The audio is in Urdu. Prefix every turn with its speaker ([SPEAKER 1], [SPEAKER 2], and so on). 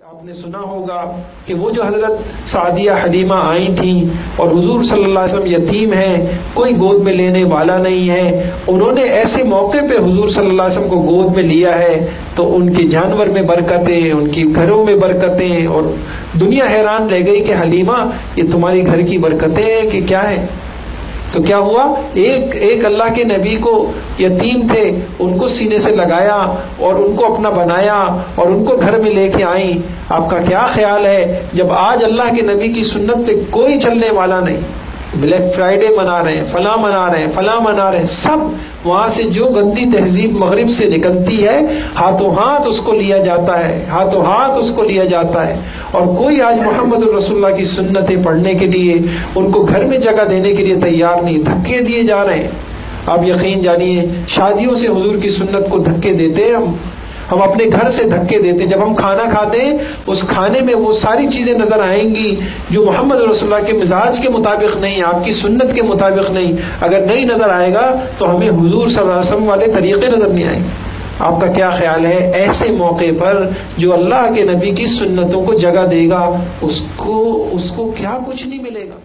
[SPEAKER 1] آپ نے سنا ہوگا کہ وہ جو حضرت سعدیہ حلیمہ آئی تھیں اور حضور صلی اللہ علیہ وسلم یتیم ہیں، کوئی گود میں لینے والا نہیں ہے، انہوں نے ایسے موقع پہ حضور صلی اللہ علیہ وسلم کو گود میں لیا ہے تو ان کے جانور میں برکتیں، ان کی گھروں میں برکتیں، اور دنیا حیران رہ گئی کہ حلیمہ یہ تمہاری گھر کی برکتیں ہیں کہ کیا ہے؟ تو کیا ہوا، ایک اللہ کے نبی کو یتیم تھے ان کو سینے سے لگایا اور ان کو اپنا بنایا اور ان کو گھر میں لے کے آئیں۔ آپ کا کیا خیال ہے جب آج اللہ کے نبی کی سنت پہ کوئی چلنے والا نہیں، بلیک فرائیڈے منا رہے ہیں، فلاں منا رہے ہیں، فلاں منا رہے ہیں، سب وہاں سے جو گندی تہذیب مغرب سے نکلتی ہے ہاتھوں ہاتھ اس کو لیا جاتا ہے، ہاتھوں ہاتھ اس کو لیا جاتا ہے، اور کوئی آج محمد الرسول اللہ کی سنتیں پڑھنے کے لیے ان کو گھر میں جگہ دینے کے لیے تیار نہیں، دھکے دیے جا رہے ہیں۔ آپ یقین جانیے شادیوں سے حضور کی سنت کو دھکے دیتے ہیں، ہم اپنے گھر سے دھکے دیتے ہیں۔ جب ہم کھانا کھاتے ہیں اس کھانے میں وہ ساری چیزیں نظر آئیں گی جو محمد رسول اللہ کے مزاج کے مطابق نہیں، آپ کی سنت کے مطابق نہیں۔ اگر نہیں نظر آئے گا تو ہمیں حضور صلی اللہ علیہ وسلم والے طریقے نظر نہیں آئیں گے۔ آپ کا کیا خیال ہے ایسے موقع پر جو اللہ کے نبی کی سنتوں کو جگہ دے گا اس کو کیا کچھ نہیں ملے گا؟